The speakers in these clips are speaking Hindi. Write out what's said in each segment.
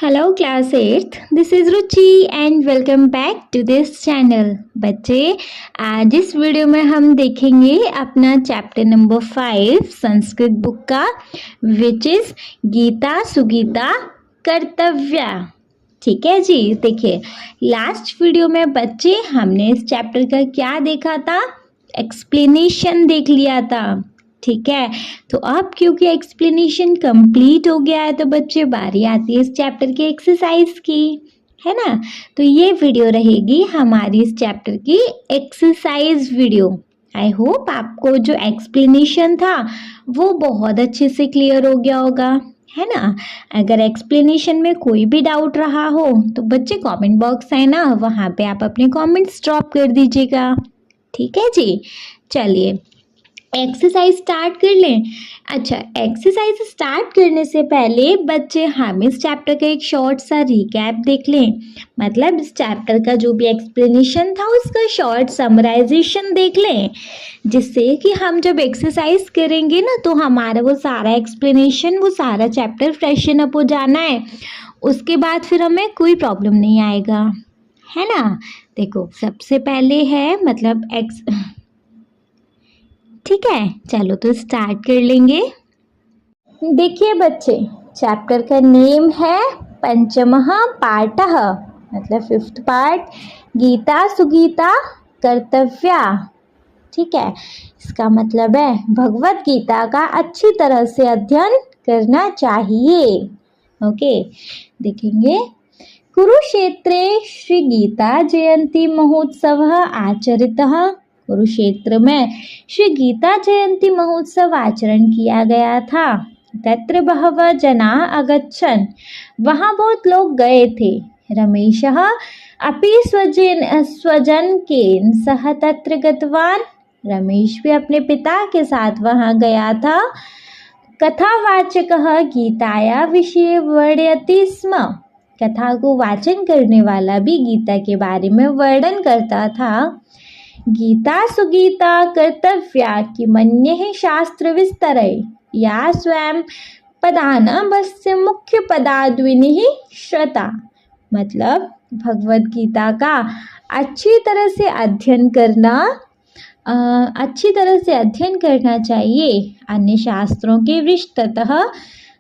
Hello class 8th, this is Ruchi and welcome back to this channel. बच्चे, आज इस वीडियो में हम देखेंगे अपना चैप्टर नंबर 5 संस्कृत बुक का, विच इज़ गीता सुगीता कर्तव्य। ठीक है जी। देखिए, लास्ट वीडियो में बच्चे हमने इस चैप्टर का क्या देखा था, एक्सप्लेनेशन देख लिया था। ठीक है, तो अब क्योंकि एक्सप्लेनेशन कंप्लीट हो गया है तो बच्चे बारी आती है इस चैप्टर के एक्सरसाइज की, है ना। तो ये वीडियो रहेगी हमारी इस चैप्टर की एक्सरसाइज वीडियो। आई होप आपको जो एक्सप्लेनेशन था वो बहुत अच्छे से क्लियर हो गया होगा, है ना। अगर एक्सप्लेनेशन में कोई भी डाउट रहा हो तो बच्चे कमेंट बॉक्स है ना, वहाँ पे आप अपने कमेंट्स ड्रॉप कर दीजिएगा। ठीक है जी। चलिए एक्सरसाइज स्टार्ट कर लें। अच्छा, एक्सरसाइज स्टार्ट करने से पहले बच्चे हम इस चैप्टर का एक शॉर्ट सा रिकैप देख लें। मतलब इस चैप्टर का जो भी एक्सप्लेनेशन था उसका शॉर्ट समराइजेशन देख लें, जिससे कि हम जब एक्सरसाइज करेंगे ना तो हमारा वो सारा एक्सप्लेनेशन, वो सारा चैप्टर फ्रेशन अप हो जाना है। उसके बाद फिर हमें कोई प्रॉब्लम नहीं आएगा, है ना। देखो, सबसे पहले है मतलब ठीक है, चलो तो स्टार्ट कर लेंगे। देखिए बच्चे, चैप्टर का नेम है पंचमः पाठः, मतलब 5th पार्ट, गीता सुगीता कर्तव्य। ठीक है, इसका मतलब है भगवत गीता का अच्छी तरह से अध्ययन करना चाहिए। ओके, देखेंगे। कुरुक्षेत्रे श्री गीता जयंती महोत्सव आचरितः। कुरुक्षेत्र में श्री गीता जयंती महोत्सव आचरण किया गया था। तत्र बहवः जना अगच्छन्, वहाँ बहुत लोग गए थे। रमेशः अपि स्वजनकेन सह तत्र गतवान्, रमेश भी अपने पिता के साथ वहाँ गया था। कथावाचकः गीताया विषये वर्णयति स्म, कथा को वाचन करने वाला भी गीता के बारे में वर्णन करता था। गीता सुगीता कर्तव्या कि मन्यः शास्त्र विस्तरय, या स्वयं पदानामस्य मुख्य पदाद्विनिः श्रता। मतलब भगवत गीता का अच्छी तरह से अध्ययन करना चाहिए। अन्य शास्त्रों के विस्तृतः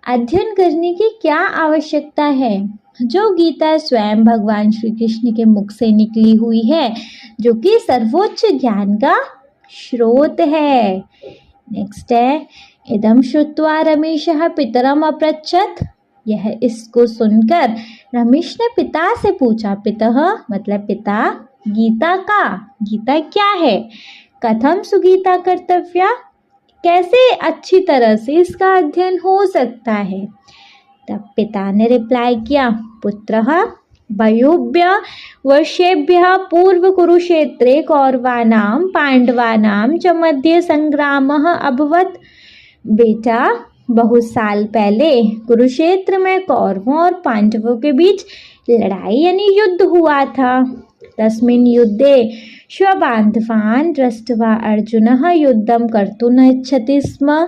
अध्ययन करने की क्या आवश्यकता है, जो गीता स्वयं भगवान श्री कृष्ण के मुख से निकली हुई है, जो कि सर्वोच्च ज्ञान का स्रोत है। नेक्स्ट है, इदं श्रुत्वा रमेशः पितरम् अपृच्छत्, यह इसको सुनकर रमेश ने पिता से पूछा। पितः मतलब पिता, गीता क्या है, कथम सुगीता कर्तव्या, कैसे अच्छी तरह से इसका अध्ययन हो सकता है। तब पिता ने रिप्लाई किया, पुत्रः बह्व्यः वर्षेभ्यः पूर्व कुरुक्षेत्रे कौरवानां पांडवानां च मध्ये संग्रामः अभवत्। बेटा, बहुत साल पहले कुरुक्षेत्र में कौरवों और पांडवों के बीच लड़ाई यानी युद्ध हुआ था। तस्मिन् युद्धे स्वबान्धवान् दृष्ट्वा अर्जुनः युद्धं कर्तुं न इच्छति स्म।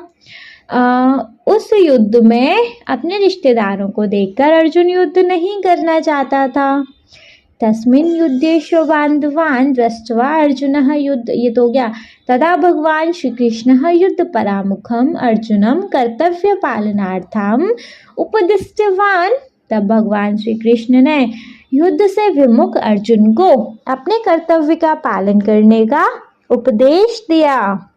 उस युद्ध में अपने रिश्तेदारों को देखकर अर्जुन युद्ध नहीं करना चाहता था। तस्मिन् युद्धे स्वबान्धवान् दृष्ट्वा अर्जुनः युद्ध, ये तो हो गया। तदा भगवान श्री कृष्णः युद्ध परामुखम अर्जुनम कर्तव्य पालनार्थम उपदिष्टवान्, तब भगवान श्री कृष्ण ने युद्ध से विमुख अर्जुन को अपने कर्तव्य का पालन करने का उपदेश दिया।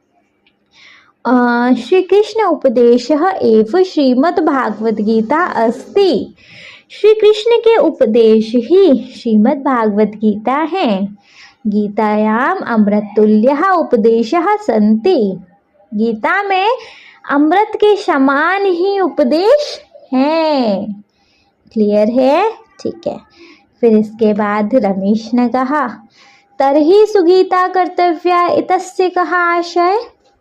श्री कृष्ण उपदेशः एव श्रीमद् भागवत गीता अस्ति, श्री कृष्ण के उपदेश ही श्रीमद् भागवत गीता है। गीतायाम अमृततुल्यः उपदेशः सन्ति, गीता में अमृत के समान ही उपदेश हैं। क्लियर है, ठीक है। फिर इसके बाद रमेश ने कहा, तर्हि सुगीता कर्तव्या इतस्य कः आशय।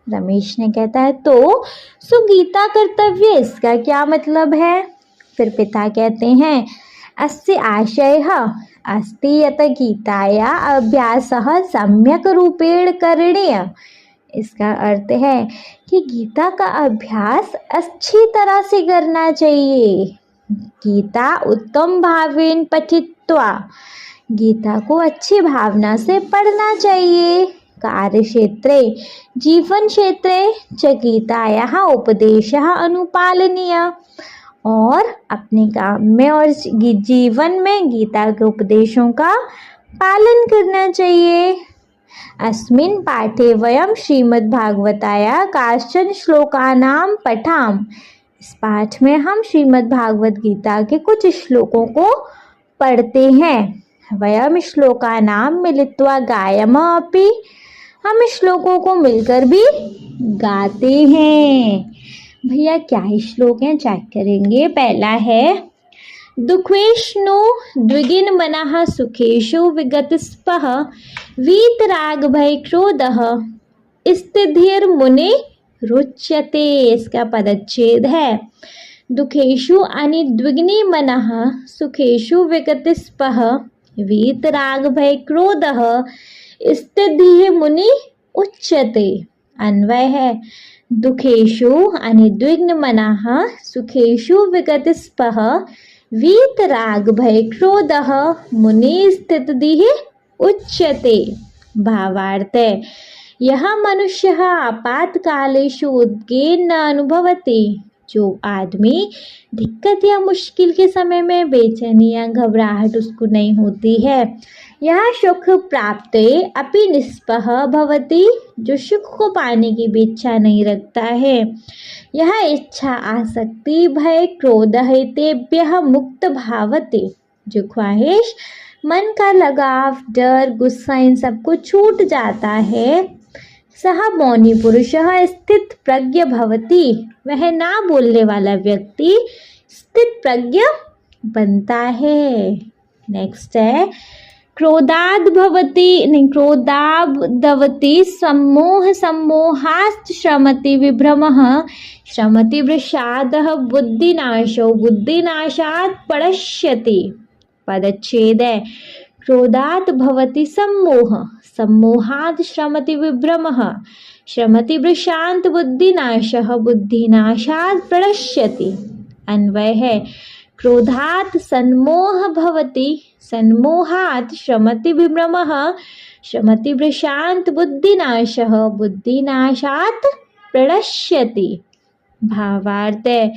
रमेश ने कहता है, तो सुगीता कर्तव्य इसका क्या मतलब है। फिर पिता कहते हैं, अस्य आशयः अस्ति यत गीताया अभ्यासः सम्यक रूपेण करणीय, इसका अर्थ है कि गीता का अभ्यास अच्छी तरह से करना चाहिए। गीता उत्तम भावेन पठित्वा, गीता को अच्छी भावना से पढ़ना चाहिए। कार्यक्षेत्रे जीवन क्षेत्रे च गीतायाः उपदेशः अनुपालनीय, और अपने काम में और जीवन में गीता के उपदेशों का पालन करना चाहिए। अस्मिन् पाठे वयं श्रीमद्भागवताया काश्चन श्लोकानां पठाम, इस पाठ में हम श्रीमद् भागवत गीता के कुछ श्लोकों को पढ़ते हैं। वयम श्लोकानां मिलित्वा गायाम अपि, हम श्लोकों को मिलकर भी गाते हैं। भैया क्या ही श्लोक हैं, चेक करेंगे। पहला है दुखेष्णु द्विगिन मनः सुखेषु विगतस्पः वीतराग भय क्रोधः स्थितिर् मुनि रुच्यते, इसका पदच्छेद है। दुखेषु अनि द्विग्नि मनः सुखेषु विगतस्पः वीतराग भय क्रोधः स्थितिर् मुनि उच्यते। अन्वय है दुखेषु अनि द्विग्न मनः सुखेषु विगतस्पः वीतराग भय क्रोधः मुनि स्थितिः उच्यते। भावार्थ है यह मनुष्य आपातकालेषु उद्वेगं न अनुभवति, जो आदमी दिक्कत या मुश्किल के समय में बेचैनी या घबराहट उसको नहीं होती है। यह सुख प्राप्ते अपि निस्पृह भवति, जो सुख को पाने की भी इच्छा नहीं रखता है। यह इच्छा आसक्ति भय क्रोध हेतेभ्यः मुक्त भावते, जो ख्वाहिश मन का लगाव डर गुस्सा इन सबको छूट जाता है। सह मौनी पुरुषः स्थित प्रज्ञ भवति, वह ना बोलने वाला व्यक्ति स्थित प्रज्ञ बनता है। नेक्स्ट है क्रोधाद् क्रोधाद्भवति सम्मोह सम्मोहात् श्रमति विभ्रमः श्रमति वृषादः बुद्धिनाशो बुद्धिनाशात् प्रणश्यति। पदच्छेद है क्रोधात् भवति सम्मोह सम्मोहात् श्रमति विभ्रमः श्रमति वृषांत बुद्धिनाशः बुद्धिनाशात् प्रणश्यति। अन्वय है क्रोधात् सन्मोह भवति सन्मोहात् श्रमति विभ्रमः श्रमति वृषांत बुद्धिनाशः बुद्धिनाशात् प्रणश्यति। भावार्थ है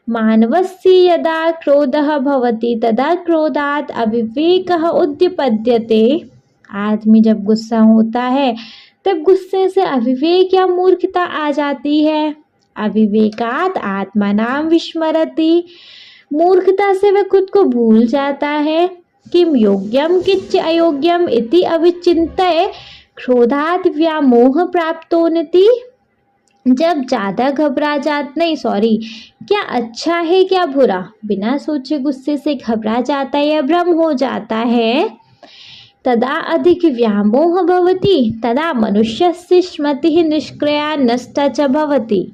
मानवस्य यदा क्रोधः भवति तदा क्रोधात् अविवेकः उद्दीप्यते। आदमी जब गुस्सा होता है तब गुस्से से अविवेक या मूर्खता आ जाती है। अविवेकात् आत्मानं विस्मरति, मूर्खता से वह खुद को भूल जाता है। किम योग्यम किच्च अयोग्यम इति अविचिन्त्य क्रोधात् व्यामोह प्राप्तोन्नति। जब ज़्यादा घबरा क्या अच्छा है क्या बुरा, बिना सोचे गुस्से से घबरा जाता है या भ्रम हो जाता है। तदा अधिक व्यामोह भवति तदा मनुष्यस्य स्मृतिः निष्क्रिया नष्टा च भवति।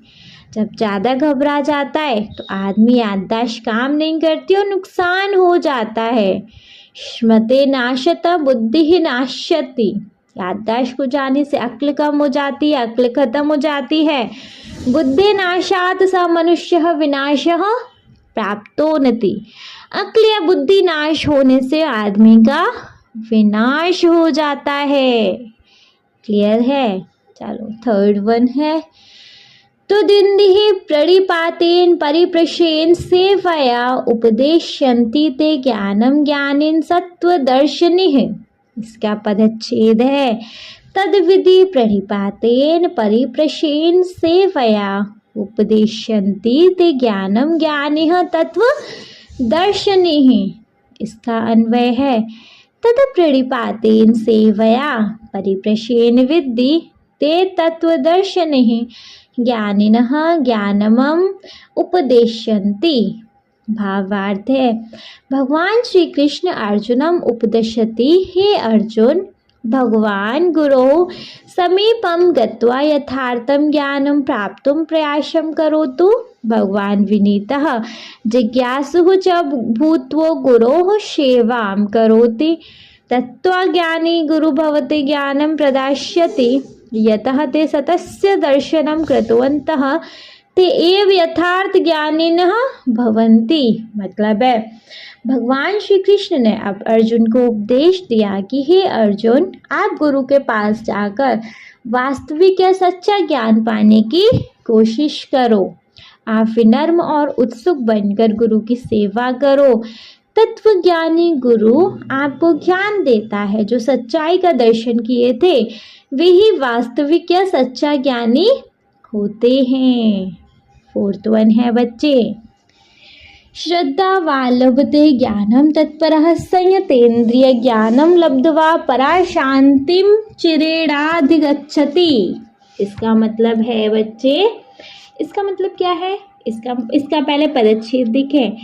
जब ज़्यादा घबरा जाता है तो आदमी याददाश्त काम नहीं करती और नुकसान हो जाता है। स्मृति नाशत बुद्धि नाश्यति, याददाश्त को जाने से अक्ल कम हो जाती है, अक्ल खत्म हो जाती है। बुद्धि नाशात स मनुष्य विनाशः प्राप्तोन्नति, अक्ल या बुद्धि नाश होने से आदमी का विनाश हो जाता है। क्लियर है। चलो थर्ड वन है तो दिन्दिः प्रणिपातेन परिप्रशेन सेवया उपदेशयन्ति ते ज्ञानं ज्ञानिन सत्वदर्शिनिः। इसका पदच्छेद है तद्विधि प्रणिपातेन परिप्रशेन सेवया उपदेशयन्ति ते ज्ञानं ज्ञानिः तत्वदर्शिनिः। इसका अन्वय है तद प्रणिपातेन सेवया परिप्रशेन विद्धि ते तत्वदर्शिनिः ज्ञानिनः ज्ञानमं उपदेशयन्ति। भावार्थ है भगवान श्री कृष्ण अर्जुनम उपदिशति, हे अर्जुन भगवान गुरो समीपम गत्वा यथार्थं ज्ञानं प्राप्तुं प्रयासं करोतु। भगवान विनीतः जिज्ञासुः च भूत्वा गुरोः सेवां करोति। तत्त्वज्ञानी गुरु भवति ज्ञानं प्रदास्यति। यतः ते सतस्य दर्शनं कृतवन्तः ते एव यथार्थ ज्ञानिनः भवन्ति। मतलब है भगवान श्री कृष्ण ने अब अर्जुन को उपदेश दिया कि हे अर्जुन, आप गुरु के पास जाकर वास्तविक या सच्चा ज्ञान पाने की कोशिश करो। आप विनम्र और उत्सुक बनकर गुरु की सेवा करो। तत्वज्ञानी गुरु आपको ज्ञान देता है। जो सच्चाई का दर्शन किए थे वे ही वास्तविक या सच्चा ज्ञानी होते हैं। 4th वन है बच्चे, श्रद्धावान् लभते ज्ञानम तत्परः संयतेन्द्रिय ज्ञानम लब्ध्वा परा शांतिम चिरेणाधिगच्छति। इसका मतलब है बच्चे, इसका मतलब क्या है? इसका पहले पदच्छेद देखें।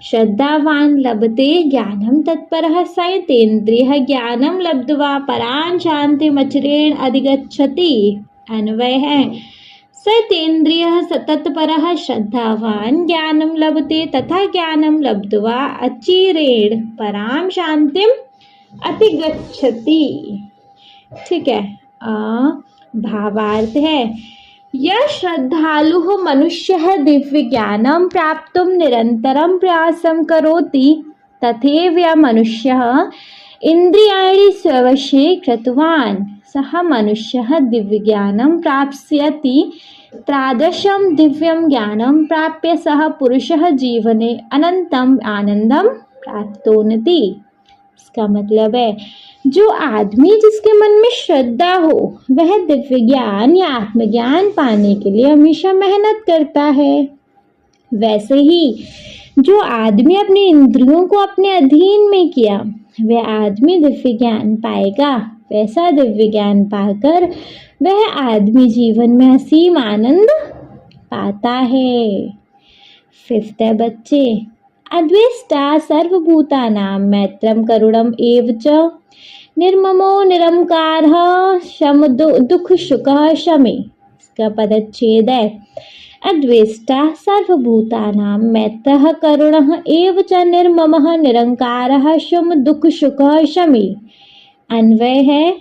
श्रद्धावान् लभते ज्ञानम तत्परः संयतेन्द्रिय ज्ञानम लब्ध्वा परां शांतिमचिरेण अधिगच्छति। अन्वय है सतेन्द्रियः तत्परः श्रद्धावान् ज्ञानं लभते तथा ज्ञानं लब्ध्वा अचिरेण परां शांतिम अधिगच्छति। ठीक है। भावार्थ है यह श्रद्धालुः मनुष्यः दिव्य ज्ञानं प्राप्तुं निरन्तरं प्रयासं करोति तथैव यः मनुष्यः इन्द्रियाणि स्ववशे कृतवान् सः मनुष्यः दिव्यज्ञानं प्राप्स्यति। तादृशं दिव्यं ज्ञानं प्राप्य सः पुरुषः जीवने अनन्तम् आनंदं प्राप्नोति। इसका मतलब है जो आदमी जिसके मन में श्रद्धा हो वह दिव्य ज्ञान या आत्मज्ञान पाने के लिए हमेशा मेहनत करता है। वैसे ही जो आदमी अपनी इंद्रियों को अपने अधीन में किया वह आदमी दिव्य ज्ञान पाएगा। वैसा दिव्य ज्ञान पाकर वह आदमी जीवन में असीम आनंद पाता है। 5th है बच्चे, अद्वेष्टा सर्वभूतानां मैत्रं करुणम् एव च निर्ममो निरंकारः शम दुख सुखः शमे। इसका पदच्छेद है अद्वेष्टा सर्वभूतानां मैत्रः करुणः एव च निर्ममः निरंकारः शम दुख सुखः शमे। अन्वय है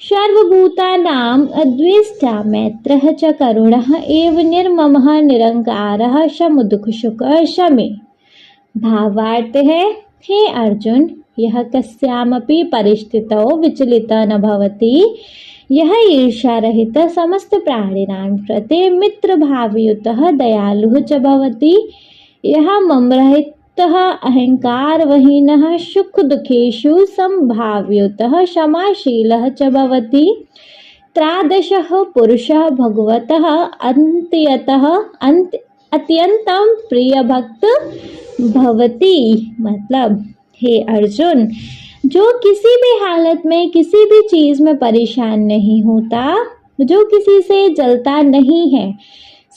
सर्वभूतानां अद्वेष्टा मैत्रः च करुणः एव निर्ममः निरंकारः शम दुख सुखः शमे। भावार्थ है हे अर्जुन, यह कस्यामपि परिस्थितौ विचलितः न भवति। यह ईर्ष्या रहित समस्त प्राणिनां कृते मित्रभावयुतः दयालुः च भवति। यह ममरहितः अहंकारविहीनः सुख दुखेषु समभावयुतः क्षमाशीलः च भवति। त्रादशः पुरुषः भगवतः अत्यंतं प्रियभक्त भवति। मतलब हे अर्जुन, जो किसी भी हालत में किसी भी चीज में परेशान नहीं होता, जो किसी से जलता नहीं है,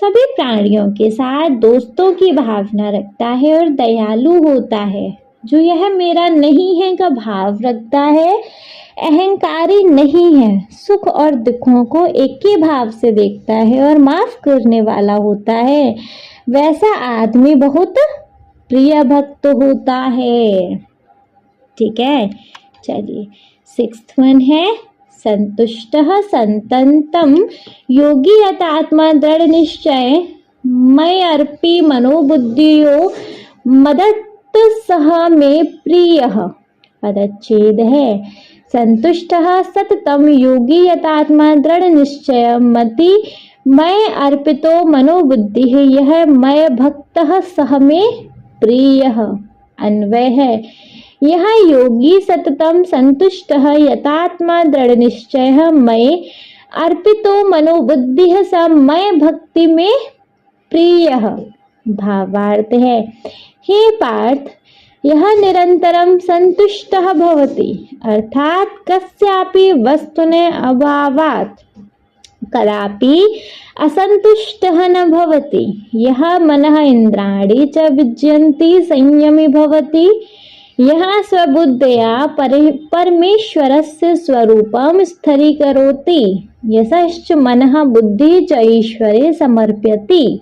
सभी प्राणियों के साथ दोस्तों की भावना रखता है और दयालु होता है, जो यह मेरा नहीं है का भाव रखता है, अहंकारी नहीं है, सुख और दुखों को एक ही भाव से देखता है और माफ करने वाला होता है, वैसा आदमी बहुत प्रिय भक्त होता है। ठीक है, चलिए 6th वन है संतुष्टः संततं योगी यतात्मा दृढ़ निश्चय मयि अर्पि मनोबुद्धियो मदत् सह मे प्रियः। पदच्छेद है संतुष्टः सततं योगी यतात्मा दृढ़ निश्चय मति मयि अर्पितो मनोबुद्धिः यह मय भक्तः सह मे प्रियः। अन्वय है यह योगी सततम संतुष्टः यतात्मा दृढ़ निश्चयः मयि अर्पितो मनोबुद्धिः स मय भक्ति में प्रियः। भावार्थ है हे पार्थ, यह निरंतरम संतुष्टः भवति, अर्थात कस्यापि वस्तुने अभावात् कदापि असंतुष्टः न भवति। यह मनः इंद्राणि च विजयन्ति संयमी भवति। यह स्वबुद्धया परमेश्वरस्य स्वरूपं स्थिरीकरोति। यशश्च मनः बुद्धि च ईश्वरे समर्प्यति।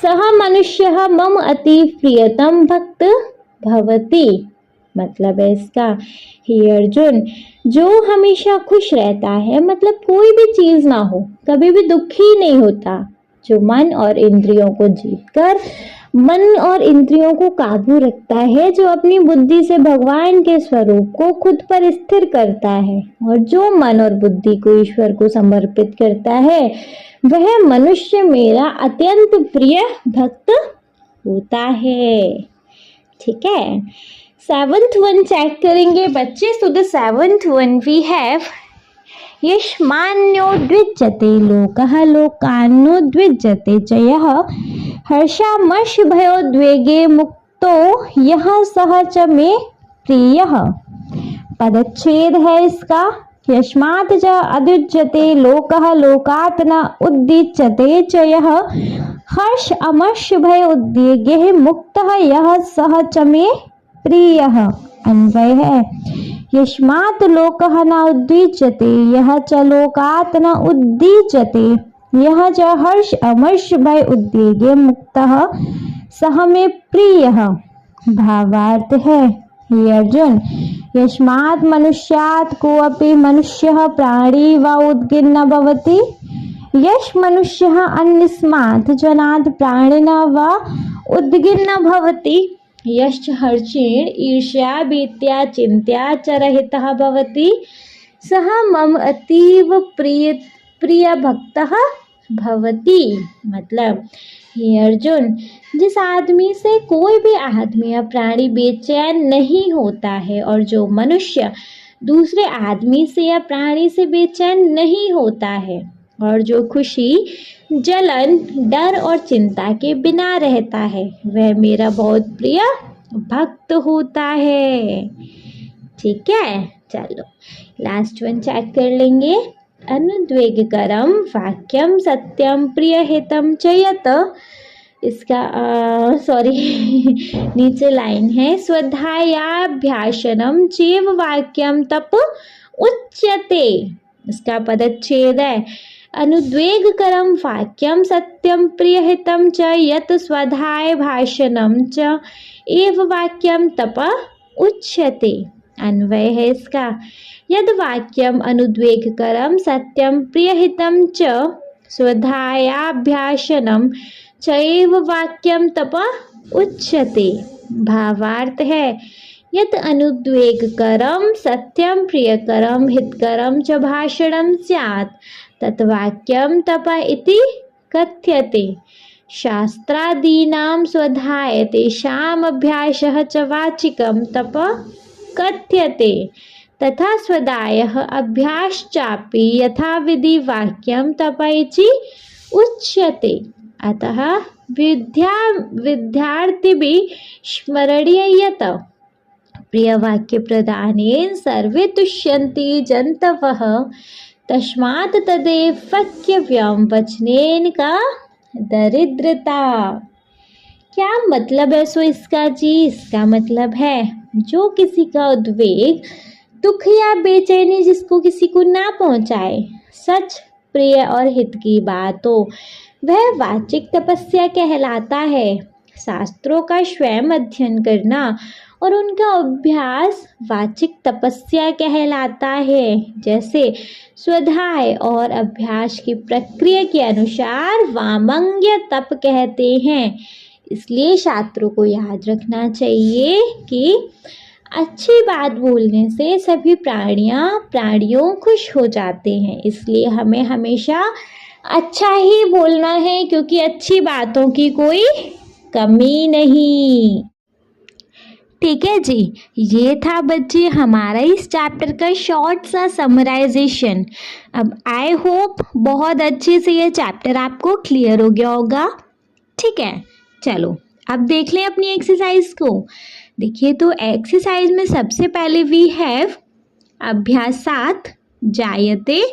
सः मनुष्यः मम अति प्रियतम भक्त भवति। मतलब है इसका हे अर्जुन, जो हमेशा खुश रहता है, मतलब कोई भी चीज ना हो, कभी भी दुखी नहीं होता, जो मन और इंद्रियों को जीतकर मन और इंद्रियों को काबू रखता है, जो अपनी बुद्धि से भगवान के स्वरूप को खुद पर स्थिर करता है और जो मन और बुद्धि को ईश्वर को समर्पित करता है, वह मनुष्य मेरा अत्यंत प्रिय भक्त होता है। ठीक है, 7th वन चेक करेंगे बच्चे। So the 7th one we have यश्मान्यो द्विजते लोकः लोकान्नो द्विजते च यः हर्षामर्ष भयोद्वेगे मुक्तो यः सः च मे प्रियः। पदच्छेद है इसका। यस्मात् च अद्विज्यते लोकः लोकात् न उद्दीच्यते च यः हर्ष अमर्ष भय उद्वेगे मुक्तः यः सः च मे प्रियः। अन्वय है यस्मात् लोकः न उद्दीच्यते यः च लोकात् न उद्दीच्यते यः च हर्ष अमर्ष भय उद्वेगे मुक्तः सः मे प्रियः। भावार्थ है, हे अर्जुन, यस्मात् मनुष्यात् कोऽपि मनुष्यः प्राणी वा उद्गिन्न भवति यश मनुष्यः अन्यस्मात् जनात् प्राणिनः वा उद्गिन्न भवति यश्च हर्षेण ईर्ष्या भीत्या चिन्त्या च रहितः भवति सः मम अतीव प्रिय भक्तः भवति। मतलब हे अर्जुन, जिस आदमी से कोई भी आदमी या प्राणी बेचैन नहीं होता है और जो मनुष्य दूसरे आदमी से या प्राणी से बेचैन नहीं होता है और जो खुशी जलन डर और चिंता के बिना रहता है, वह मेरा बहुत प्रिय भक्त होता है। ठीक है, चलो लास्ट वन चेक कर लेंगे। अनुद्वेगकरम वाक्यम सत्यम प्रियहितम च यत्, इसका नीचे लाइन है स्वधायाभ्यासनम चैव वाक्यम तप उच्यते, इसका पदच्छेद है अनुद्वेगकरम वाक्यम सत्यम प्रियहितम च यत् स्वधाय भाषणम च एव वाक्यम तप उच्यते। अन्वय है इसका यद वाक्यम अनुद्वेगकरम सत्यम प्रियहितम च स्वधायाभ्यासनम चैव वाक्यम तप उच्यते। भावार्थ है यत् अनुद्वेगकरम सत्यम प्रियकरम हितकरम च भाषणम स्यात् तत् वाक्यम तप इति कथ्यते। शास्त्रादीनां स्वधाय तेषाम् अभ्यासः च वाचिकं तप कथ्यते तथा स्वदायः अभ्यासश्चापि यथाविधि वाक्यं तप इति उच्यते। अतः विद्यार्थिभिः स्मरणीयत प्रियवाक्य प्रदानेन सर्वे तुष्यन्ति जन्तवः तस्मात् तदेव वक्तव्यं वचनेन का दरिद्रता। क्या मतलब है सो इसका जी? इसका मतलब है जो किसी का उद्वेग दुख या बेचैनी जिसको किसी को ना पहुंचाए, सच प्रिय और हित की बात हो, वह वाचिक तपस्या कहलाता है। शास्त्रों का स्वयं अध्ययन करना और उनका अभ्यास वाचिक तपस्या कहलाता है। जैसे स्वाध्याय और अभ्यास की प्रक्रिया के अनुसार वामंग्य तप कहते हैं। इसलिए छात्रों को याद रखना चाहिए कि अच्छी बात बोलने से सभी प्राणियों खुश हो जाते हैं। इसलिए हमें हमेशा अच्छा ही बोलना है, क्योंकि अच्छी बातों की कोई कमी नहीं। ठीक है जी, ये था बच्चे हमारा इस चैप्टर का शॉर्ट सा समराइजेशन। अब आई होप बहुत अच्छे से ये चैप्टर आपको क्लियर हो गया होगा। ठीक है, चलो अब देख लें अपनी एक्सरसाइज को। देखिए तो एक्सरसाइज में सबसे पहले वी हैव अभ्यासात जायते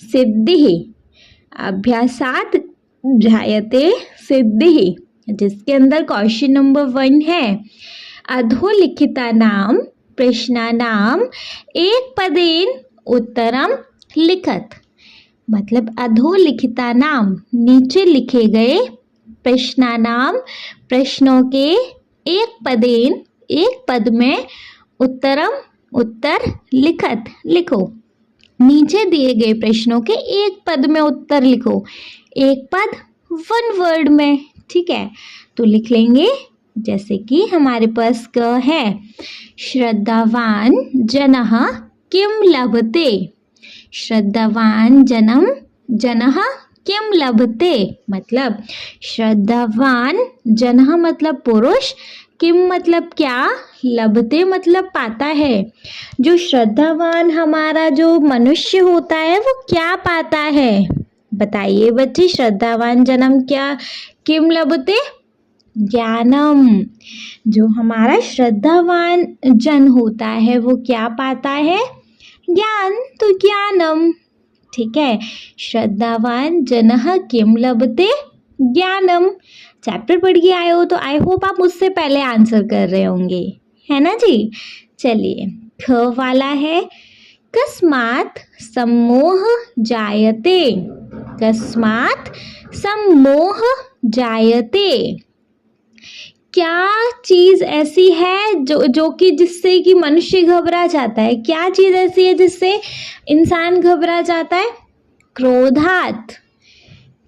सिद्धिः। अभ्यासात जायते सिद्धिः, जिसके अंदर क्वेश्चन नंबर 1 है अधोलिखितानां प्रश्नानां एक पदेन उत्तरम लिखत। मतलब अधोलिखितानां नीचे लिखे गए प्रश्नानां प्रश्नों के एक पद में उत्तरम उत्तर लिखत लिखो। नीचे दिए गए प्रश्नों के एक पद में उत्तर लिखो। एक पद वन वर्ड में, ठीक है। तो लिख लेंगे, जैसे कि हमारे पास क है, श्रद्धावान जनः किम लभते। श्रद्धावान जनः किम लभते, मतलब श्रद्धावान जनः मतलब पुरुष, किम मतलब क्या, लभते मतलब पाता है। जो श्रद्धावान हमारा जो मनुष्य होता है वो क्या पाता है, बताइए बच्चे। श्रद्धावान जन्म क्या, किम लभते, ज्ञानम। जो हमारा श्रद्धावान जन होता है वो क्या पाता है, ज्ञान, तो ज्ञानम, ठीक है। श्रद्धावान जनः किम लभते, ज्ञानम। चैप्टर पढ़ के आए हो तो आई होप आप मुझसे पहले आंसर कर रहे होंगे, है ना जी। चलिए, ख वाला है, कस्मात् सम्मोह जायते। कस्मात् सम्मोह जायते, क्या चीज ऐसी है जो कि जिससे कि मनुष्य घबरा जाता है। क्या चीज ऐसी है जिससे इंसान घबरा जाता है, क्रोधात।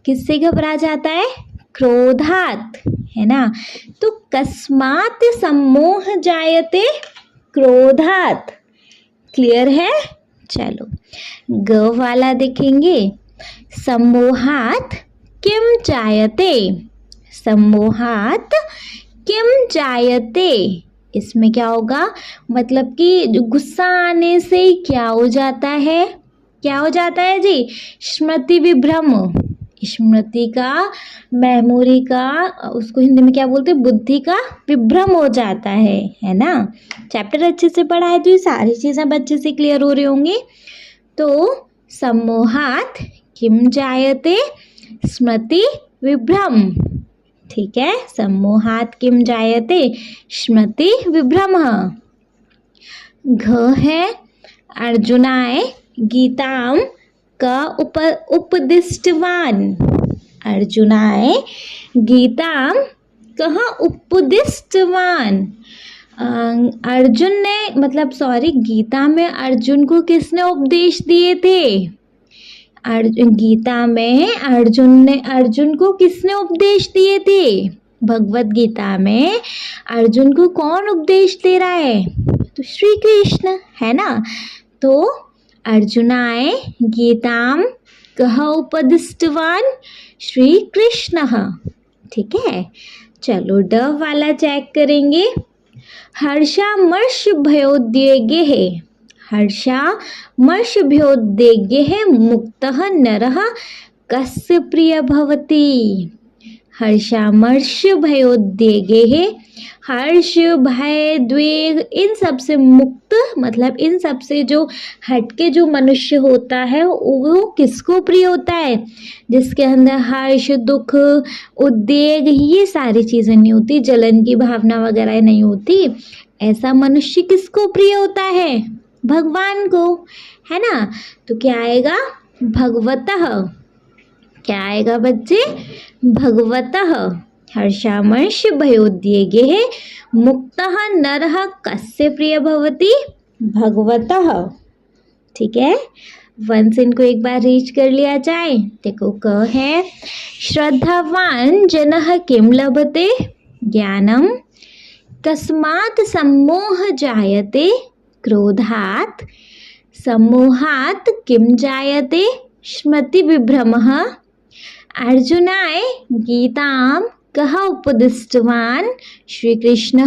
किससे घबरा जाता है, क्रोधात, है ना। तो कस्मात सम्मोह जायते क्रोधात, क्लियर है। चलो, ग वाला देखेंगे, सम्मोहात किम जायते। सम्मोहात किम जायते, इसमें क्या होगा, मतलब कि गुस्सा आने से क्या हो जाता है, क्या हो जाता है जी, स्मृति विभ्रम। स्मृति का, मेमोरी का, उसको हिंदी में क्या बोलते हैं, बुद्धि का विभ्रम हो जाता है ना। चैप्टर अच्छे से पढ़ा है तो ये सारी चीज़ें बच्चे से क्लियर हो रही होंगी। तो सम्मोहात किम जायते, स्मृति विभ्रम, ठीक है। सम्मोहात किम जायते, स्मृति विभ्रम। घ है, अर्जुनाय गीताम का उपदिष्टवान। अर्जुनाय गीताम कहाँ उपदिष्टवान, अर्जुन ने मतलब गीता में अर्जुन को किसने उपदेश दिए थे। गीता में अर्जुन को किसने उपदेश दिए थे, भगवत गीता में अर्जुन को कौन उपदेश दे रहा है, तो श्री कृष्ण, है ना। तो अर्जुनाय गीताम कह उपदिष्टवान, श्री कृष्ण, ठीक है। चलो, ड वाला चेक करेंगे, हर्षामर्ष भयोद्वेगे है। हर्षामर्ष भयोद्वेगे है, मुक्तः नरः कस्य प्रिय भवति। हर्षामर्ष भयोद्वेगे है, हर्ष, भय, द्वेग, इन सब से मुक्त, मतलब इन सब से जो हटके जो मनुष्य होता है वो किसको प्रिय होता है, जिसके अंदर हर्ष, दुख, उद्वेग, ये सारी चीज़ें नहीं होती, जलन की भावना वगैरह नहीं होती। ऐसा मनुष्य किसको प्रिय होता है, भगवान को, है ना। तो क्या आएगा, भगवतः, क्या आएगा बच्चे, भगवतः। हर्षामर्ष भयोद्वेगे है, मुक्तः नरः कस्य प्रिय भवति, भगवतः, ठीक है। वंस इनको एक बार रीच कर लिया जाए। देखो, क है, श्रद्धावान जनः किम लभते, ज्ञानम। कस्मात् सम्मोह जायते, क्रोधात्। सम्मोहात् किम जायते, स्मृति विभ्रमः। अर्जुनाय गीताम कः उपदिष्टवान, श्री कृष्ण।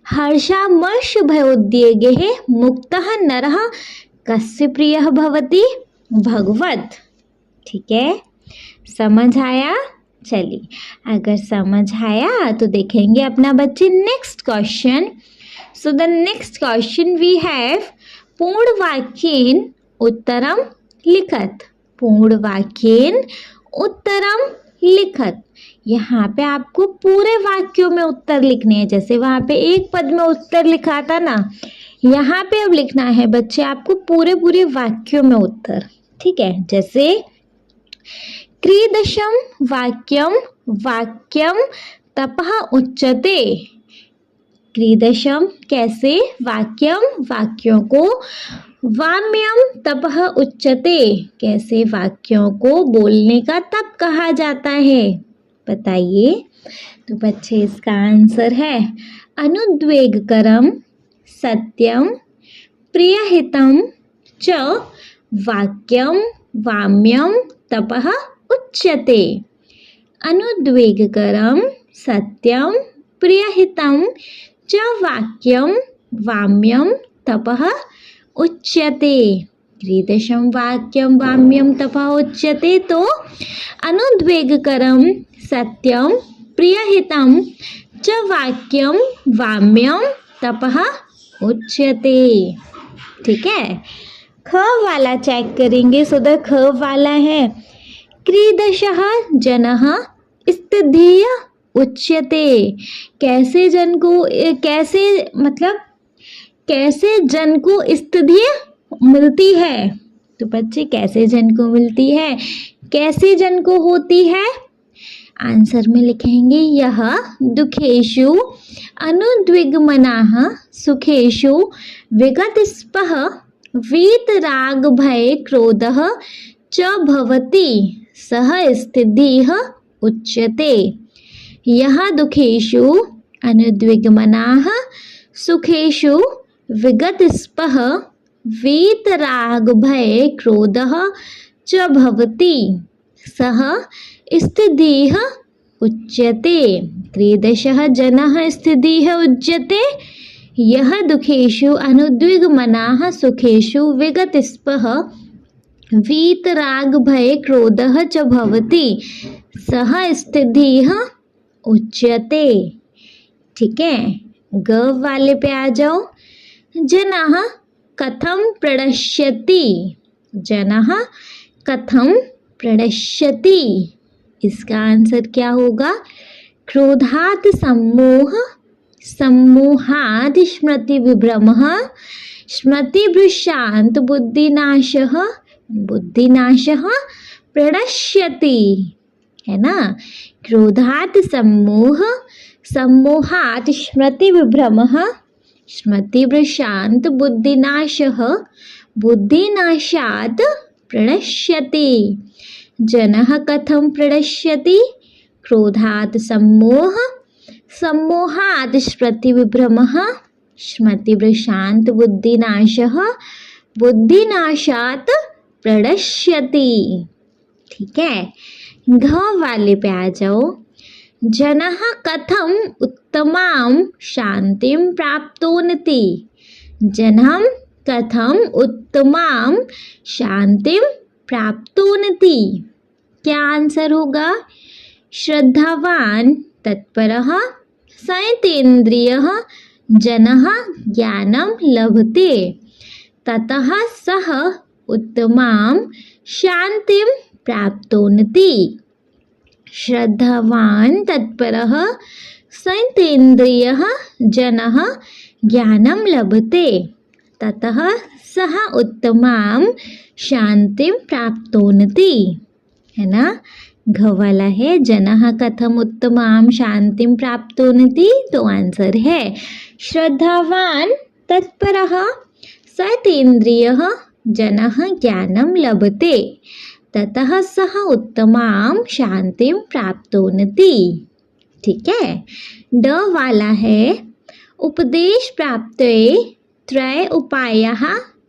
हर्षामर्ष भयोद्वेगे मुक्तः नरः कस्य प्रियः भवति, भगवत, ठीक है। समझ आया। चलिए, अगर समझ आया तो देखेंगे अपना बच्चे next question. So the next question we have, पूर्ण वाक्येन उत्तरम लिखत। पूर्ण वाक्येन उत्तरम लिखत, यहाँ पे आपको पूरे वाक्यों में उत्तर लिखने हैं। जैसे वहाँ पे एक पद में उत्तर लिखा था ना, यहाँ पे अब लिखना है बच्चे आपको पूरे वाक्यों में उत्तर, ठीक है। जैसे क्रीदशम वाक्यम तपः उच्यते। क्रीदशम कैसे, वाक्यम वाक्यों को, वाम्यम तपः उच्यते कैसे वाक्यों को बोलने का तप कहा जाता है, बताइए। तो बच्चे इसका आंसर है अनुद्वेगकरम सत्यम प्रियहितम च वाक्यम वाम्यम तपः उच्यते। अनुद्वेगकरम सत्यम प्रियहितम च वाक्यम वाम्यम तपः उच्यते। क्रीदशम वाक्यम वाम्यम तपः उच्यते तो अनुद्वेगकरम सत्यम प्रियहितम च वाक्यम वाम्यम तपः उच्यते। ठीक है, ख वाला चेक करेंगे। सुधा ख वाला है क्रीदशः जनः स्थितिः उच्यते कैसे जन को, कैसे मतलब कैसे जन को स्थिति मिलती है। तो बच्चे कैसे जन को मिलती है, कैसे जन को होती है, आंसर में लिखेंगे यह दुखेषु अनुद्विग्मनाः सुखेषु विगतस्पः वीतराग भय क्रोधः च भवति सह स्थितिः उच्यते। यह दुखेषु अनुद्विग्मनाः सुखेषु विगतस्पः वीतराग भय क्रोधः च भवति सह स्थितिः उच्यते। क्रीदशः जनः स्थितिः उच्यते यह दुखेषु अनुद्विग्मनाः सुखेषु विगतस्पः वीतराग भय क्रोधः च भवति सह स्थितिः उच्यते। ठीक है, ग वाले पे आ जाओ। जनः कथं प्रणश्यति, जनः कथं प्रणश्यति, इसका आंसर क्या होगा। क्रोधात् सम्मोह, सम्मोहात् स्मृति विभ्रमः, स्मृतिभ्रंशात् बुद्धिनाशः, बुद्धिनाशः प्रणश्यति, है ना। क्रोधात् सम्मोह, सम्मोहात् स्मृति विभ्रमः, स्मृतिभ्रंशात् बुद्धिनाशः, बुद्धिनाशात् प्रणश्यति। जनः कथं प्रणश्यति, क्रोधात् सम्मोह, सम्मोहात् स्मृति विभ्रमः, स्मृतिभ्रंशात् बुद्धिनाशः, बुद्धिनाशात् प्रणश्यति। ठीक है, घ वाले पे आ जाओ। जनः कथं उत्तमां शांतिं प्राप्नोति, जनः कथं उत्तमां शांतिं प्राप्नोति, क्या आंसर होगा। श्रद्धावान तत्परः संयतेन्द्रियः जनः ज्ञानं लभते ततः सः उत्तमां शांतिं प्राप्नोति। श्रद्धावान तत्परः संयतेन्द्रियः जनः ज्ञानं लभते ततः सः उत्तमां शांतिं प्राप्नोति, है ना। घ वाला है जनः कथम उत्तमां शांतिं प्राप्नोति, तो आंसर है श्रद्धावान तत्परः संयतेन्द्रियः जनः ज्ञानं लभते ततः सः उत्तमां शांतिं प्राप्नोति। ठीक है, ड वाला है उपदेश प्राप्तये त्रय उपायाः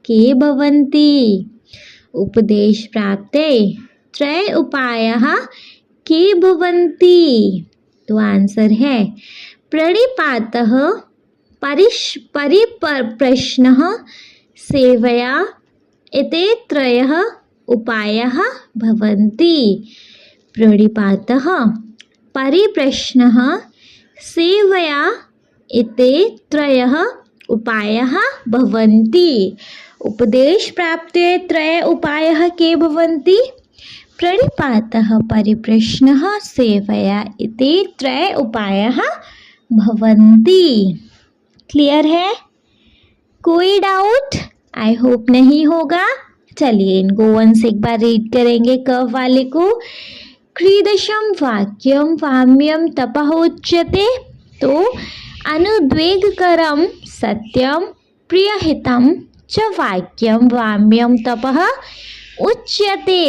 के भवन्ति। उपदेश प्राप्तये त्रय उपायाः के भवन्ति, तो आंसर है प्रणिपातः परिप्रश्नः सेवया एते त्रयः उपायाः भवन्ति। प्रणिपातः परिप्रश्नः सेवया एते त्रयः उपायाः भवन्ति। उपदेश प्राप्ते त्रय उपायाः के भवन्ति। प्रणिपातः परिप्रश्नः सेवया इति त्रय उपायाः भवन्ति। क्लियर है, कोई डाउट? आई होप नहीं होगा। चलिए इनको वंस एक बार रीड करेंगे। क वाले को क्रीदशम वाक्यम वाम्यम तपः उच्यते, तो अनुद्वेगकरं सत्यं प्रियहितं च वाक्यम वाम्यम तपः उच्यते।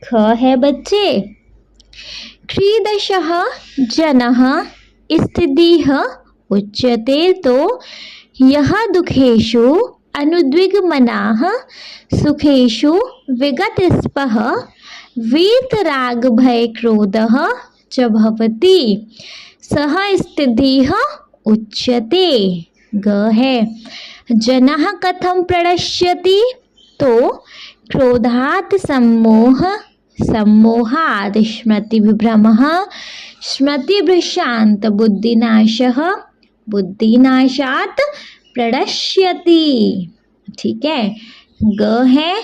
ख है बच्चे, कीदृशः जनः स्थितिः उच्यते, तो यह दुखेषु अनुद्विग्मनः सुखेषु विगतस्पः वीतरागभयक्रोधः च भवति, सः स्थितिः उच्यते। ग है, जनः कथं प्रणश्यति, तो क्रोधात् सम्मोहात् स्मृतिविभ्रमः स्मृतिभ्रशांत बुद्धिनाशः बुद्धिनाशात् प्रणश्यति। ठीक है। ग है,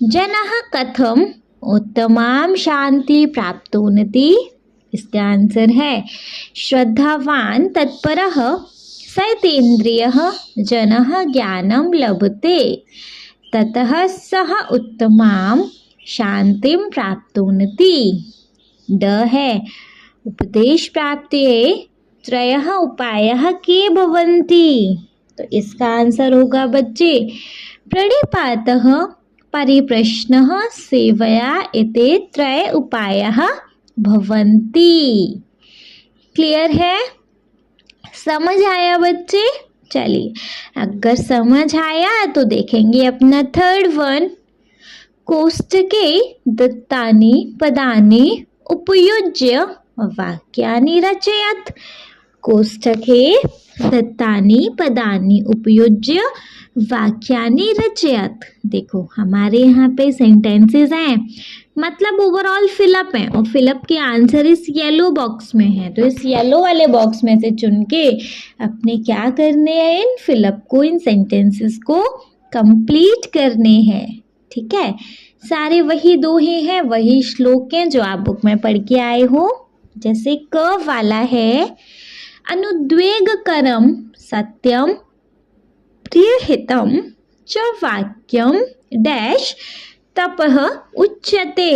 जनः कथम उत्तमां शांति प्राप्तोन्नति, इसका आंसर है श्रद्धावान तत्परः सैतेन्द्रियः जनः ज्ञानं लभते, ततः सः उत्तमां शांतिं प्राप्तोन्नति। ड है, उपदेश प्राप्तये त्रयः उपायः के भवन्ति, तो इसका आंसर होगा बच्चे प्रणिपातः परिप्रश्नः सेवया एते त्रय उपायः भवन्ति। क्लियर है? समझ आया बच्चे? चलिए, अगर समझ आया तो देखेंगे अपना थर्ड वन, कोष्टके दत्तानि पदानि उपयुज्य वाक्यानि रचयत। कोष्टके दत्तानि पदानि उपयुज्य वाक्यानि रचयत। देखो हमारे यहाँ पे सेंटेंसेस हैं, मतलब ओवरऑल फिलअप है, और फिलअप के आंसर इस येलो बॉक्स में है, तो इस येलो वाले बॉक्स में से चुन के अपने क्या करने हैं, इन फिलअप को, इन सेंटेंसेस को कंप्लीट करने हैं। ठीक है, सारे वही दो ही हैं, वही श्लोक हैं जो आप बुक में पढ़ के आए हो। जैसे क वाला है, अनुद्वेगकरम सत्यम प्रियहितं च वाक्यम डैश तपः उच्यते।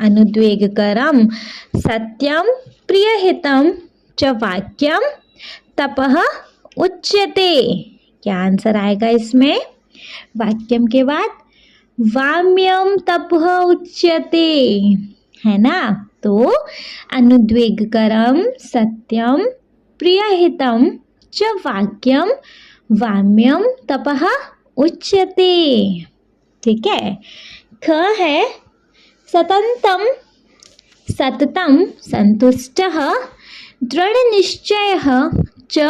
अनुद्वेगकरम सत्यम प्रियहितं च वाक्यम तपः उच्यते। क्या आंसर आएगा इसमें? वाक्यम के बाद वाम्यम तपः उच्यते, है ना। तो अनुद्वेगकरम सत्यम प्रियहितं च वाक्यम वाम्यम तपः उच्यते। ठीक है। ख है, सततं सततं संतुष्टः दृढ़निश्चयः च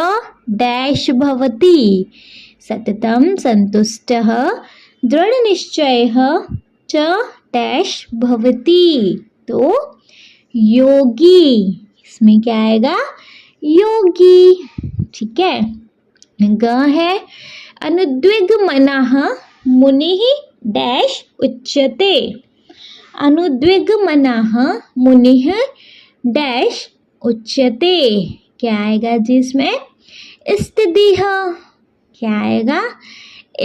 डैश भवति। सततं संतुष्टः दृढ़निश्चयः च डैश भवति, तो योगी, इसमें क्या आएगा? योगी। ठीक है। ग है, अनुद्विग्मनः मुनिः डैश उच्यते। अनुद्विग्मनः मुनिः डैश उच्यते। क्या आएगा जी इसमें? स्थितिः। क्या आएगा?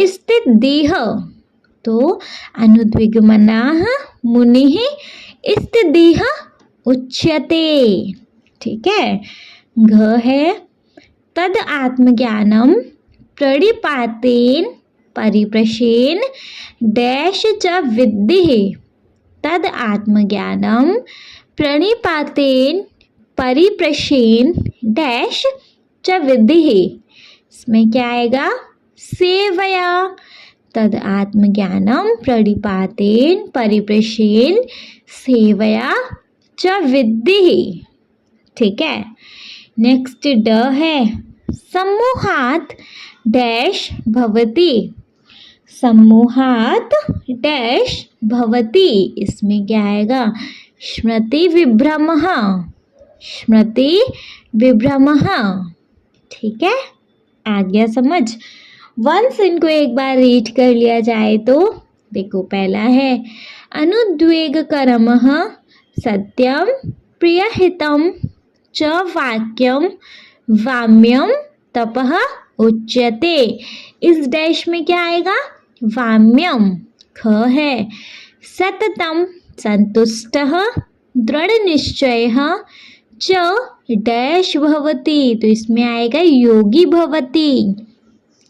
स्थितिः। तो अनुद्विग्मनः मुनिः स्थितिः उच्यते। ठीक है। घ है, तद आत्मज्ञानं प्रणिपातेन परिप्रश्येन डैश च विद्धिः। तद आत्मज्ञानं प्रणिपातेन परिप्रश्येन डैश च विद्धिः, इसमें क्या आएगा? सेवया। तद आत्मज्ञानं प्रणिपातेन परिप्रश्येन सेवया च विद्धिः। ठीक है। नेक्स्ट ड है, सम्मोहात् डैश भवति। सम्मोहात् डैश भवति, इसमें क्या आएगा? स्मृति विभ्रमः। स्मृति विभ्रमः। ठीक है, आ गया समझ? वंस इनको एक बार रीड कर लिया जाए तो देखो, पहला है अनुद्वेगकरमः सत्यम प्रियहितं च वाक्यम वाम्यम तपः उच्यते। इस डैश में क्या आएगा? वाम्यम। ख है, सततं संतुष्टः दृढ़निश्चयः च डैश भवति, तो इसमें आएगा योगी भवति।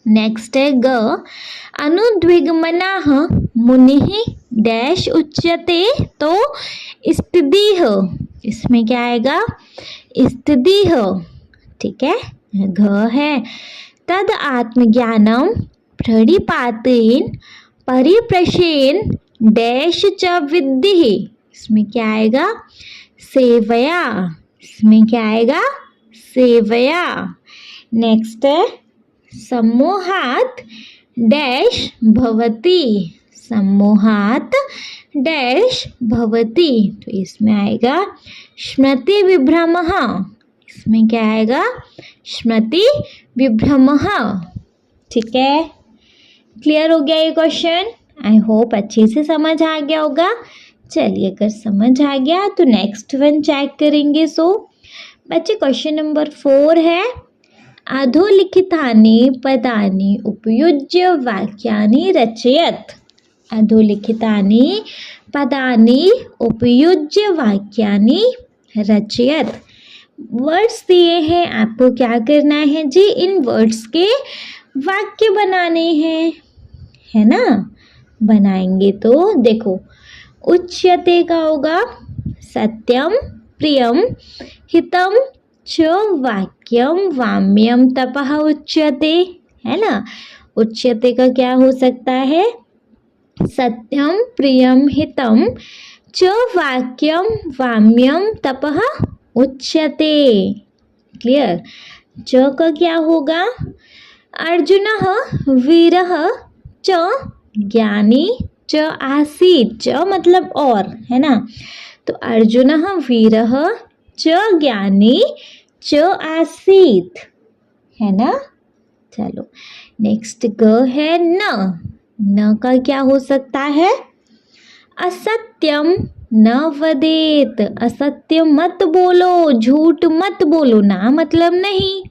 नेक्स्ट है ग, अनुद्विग्मनः मुनिः डैश उच्यते, तो स्थितिः, इसमें क्या आएगा स्थितिः, ठीक है। घ है, तद आत्मज्ञानम प्रणिपातेन परिप्रशेन डैश च विद्धिः, इसमें क्या आएगा सेवया, इसमें क्या आएगा सेवया। नेक्स्ट है सम्मोहात डैश भवति, सम्मोहात डैश भवति, तो इसमें आएगा स्मृति विभ्रमः, इसमें क्या आएगा स्मृति विभ्रमः, ठीक है। क्लियर हो गया ये क्वेश्चन? आई होप अच्छे से समझ आ गया होगा। चलिए अगर समझ आ गया तो नेक्स्ट वन चेक करेंगे। सो बच्चे क्वेश्चन नंबर 4 है, अधोलिखितानि पदानि उपयुज्य वाक्यानि रचयत। अधोलिखितानि पदानि उपयुज्य वाक्यानि रचयत। वर्ड्स दिए हैं, आपको क्या करना है जी, इन वर्ड्स के वाक्य बनाने हैं, है ना। बनाएंगे तो देखो, उच्यते का होगा सत्यम प्रियम हितम च वाक्यम वाम्यम तपः उच्यते, है ना। उच्यते का क्या हो सकता है, सत्यम प्रियम हितम च वाक्यम वाम्यम तपः उच्यते। क्लियर। च का क्या होगा, अर्जुनः वीरः च ज्ञानी च आसीत्, च मतलब और, है ना। तो अर्जुनः वीरः च ज्ञानी च आसीत्, है ना। चलो नेक्स्ट ग है न। न का क्या हो सकता है, असत्यम न वदेत, असत्य मत बोलो, झूठ मत बोलो, ना मतलब नहीं,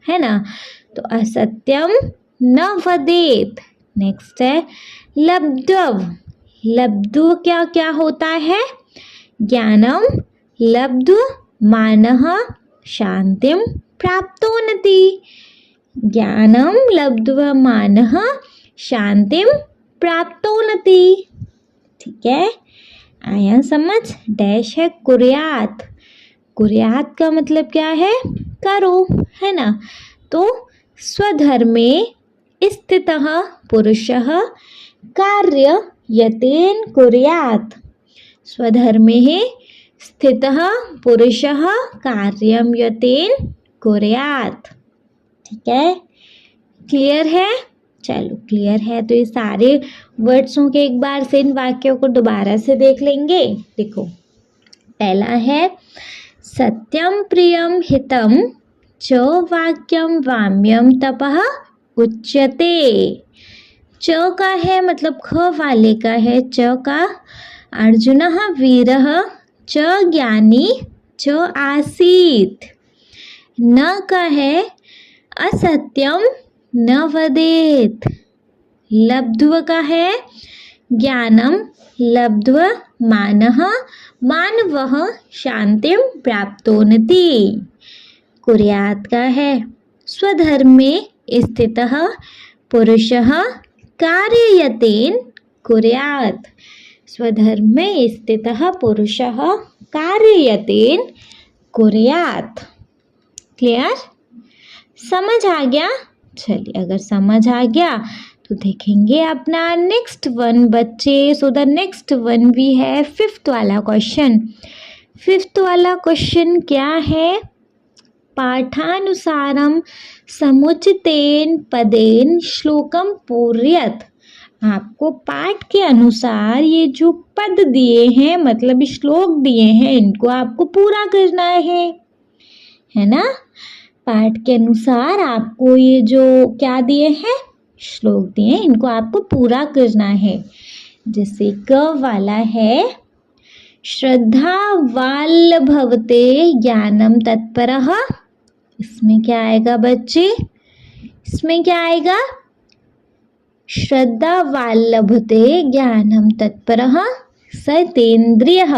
है ना। तो असत्यम न वदेत। नेक्स्ट है लब्धव। लब्धु क्या क्या होता है, ज्ञानम लब्धु मानः शांतिम प्राप्तोनति। ज्ञानम लब्ध्वा मानः शांतिम प्राप्तोनति, ठीक है। आया समझ। डैश है कुर्यात। कुर्यात का मतलब क्या है, करो, है ना। तो स्वधर्मे स्थितः पुरुषः कार्य यतेन कुर्यात्। स्वधर्मे स्थितः पुरुषः कार्यम यतेन कुर्यात्, ठीक है। क्लियर है? चलो क्लियर है तो ये सारे वर्ड्सों के एक बार से इन वाक्यों को दोबारा से देख लेंगे। देखो पहला है सत्यम प्रियम हितम च वाक्यम वाम्यम तपः उच्यते। च का है मतलब ख वाले का है, च का अर्जुनः वीरः च ज्ञानी च आसीत्। न का है असत्यम न वदेत। लब्ध्व का है ज्ञानम लब्ध्व मानः मानवः शांतिम प्राप्तोनति। कुर्यात का है स्वधर्मे स्थितः पुरुषः कार्ययतेन कुर्यात्। स्वधर्मे स्थितः पुरुषः कार्ययतेन कुर्यात्। क्लियर? समझ आ गया? चलिए अगर समझ आ गया तो देखेंगे अपना नेक्स्ट वन बच्चे। सो द नेक्स्ट वन भी है 5th वाला क्वेश्चन। 5th वाला क्वेश्चन क्या है, पाठानुसारम समुचितेन पदेन श्लोकम पूर्यत। आपको पाठ के अनुसार ये जो पद दिए हैं मतलब श्लोक दिए हैं इनको आपको पूरा करना है ना। पाठ के अनुसार आपको ये जो क्या दिए हैं श्लोक दिए हैं इनको आपको पूरा करना है। जैसे क वाला है श्रद्धा वाल भवते ज्ञानम तत्परः। इसमें क्या आएगा बच्चे, इसमें क्या आएगा, श्रद्धा वाल लभते ज्ञानम तत्परः सतेन्द्रियः।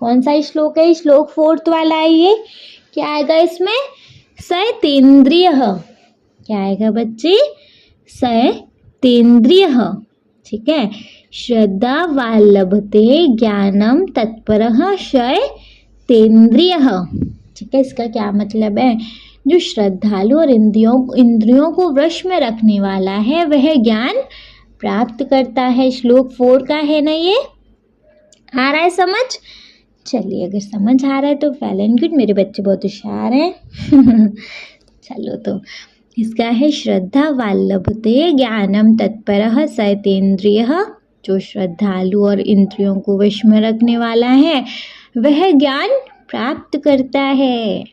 कौन सा श्लोक है, श्लोक 4th वाला है ये। क्या आएगा इसमें? सतेंद्रिय। क्या आएगा बच्चे? सतेंद्रिय। ठीक है। श्रद्धा वाल्लभते ज्ञानम तत्परः सतेंद्रिय। ठीक है, इसका क्या मतलब है? जो श्रद्धालु और इंद्रियों को वश में रखने वाला है वह ज्ञान प्राप्त करता है। श्लोक 4 का है ना ये। आ रहा है समझ? चलिए, अगर समझ आ रहा है तो वेल एंड गुड, मेरे बच्चे बहुत होशियार हैं। चलो, तो इसका है श्रद्धा वाल्लभते ज्ञानम तत्परः सतेंद्रियः। जो श्रद्धालु और इंद्रियों को वश में रखने वाला है वह ज्ञान प्राप्त करता है।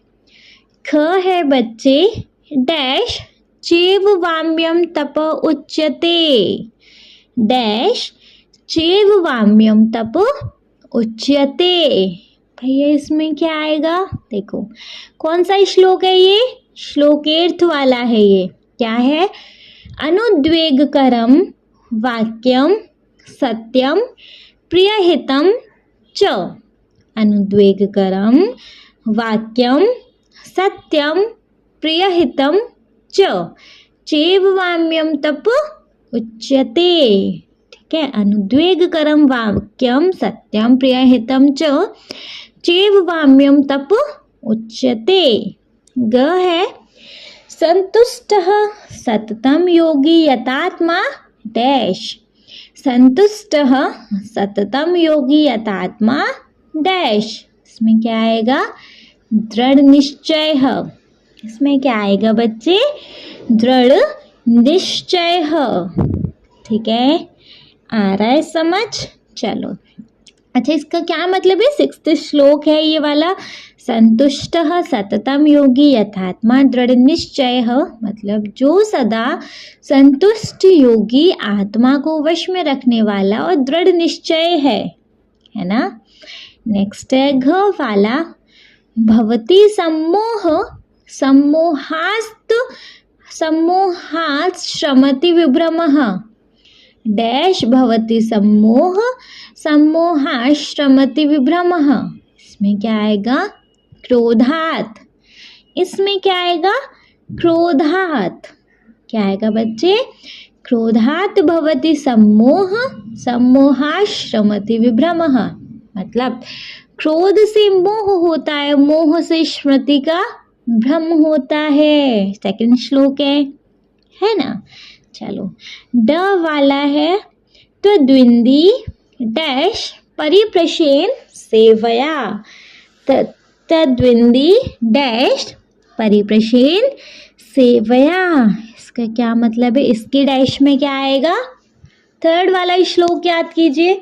ख है बच्चे डैश चेव वाम्यम तप उच्यते। डैश चेव वाम्यम तप उच्यते। भैया इसमें क्या आएगा? देखो, कौन सा श्लोक है ये? श्लोकेर्थ वाला है ये। क्या है? अनुद्वेगकरम वाक्यम सत्यम प्रियहितम च। अनुद्वेगकरम वाक्यम सत्यम प्रियहितम च चेववाम्यम तप उच्यते। ठीक है, अनुद्वेगकरम वाक्यम सत्यम प्रियहितम च चेववाम्यम तप उच्यते। ग है संतुष्टः सततम योगी यतात्मा डैश। संतुष्टः सततम योगी यतात्मा डैश। इसमें क्या आएगा? दृढ़ निश्चय। इसमें क्या आएगा बच्चे? दृढ़ निश्चय। ठीक है, आ रहा है समझ? चलो, अच्छा, इसका क्या मतलब है? 6th श्लोक है ये वाला। संतुष्टः सततम योगी यथात्मा दृढ़ निश्चय। मतलब जो सदा संतुष्ट योगी आत्मा को वश में रखने वाला और दृढ़ निश्चय है ना। नेक्स्ट है घ वाला भवती सम्मोहात् श्रमति विभ्रमः। डैश भवती सम्मोहात् श्रमति विभ्रमः। इसमें क्या आएगा? क्रोधात्। इसमें क्या आएगा? क्रोधात्। क्या आएगा बच्चे? क्रोधात् भवती सम्मोहात् श्रमति विभ्रमः। मतलब क्रोध से मोह होता है, मोह से स्मृति का भ्रम होता है। सेकंड श्लोक है ना। चलो, ड वाला है त्वद्विंदी डैश परिप्रशेन सेवया। तद्विंदी डैश परिप्रशेन सेवया। इसका क्या मतलब है? इसके डैश में क्या आएगा? थर्ड वाला श्लोक याद कीजिए।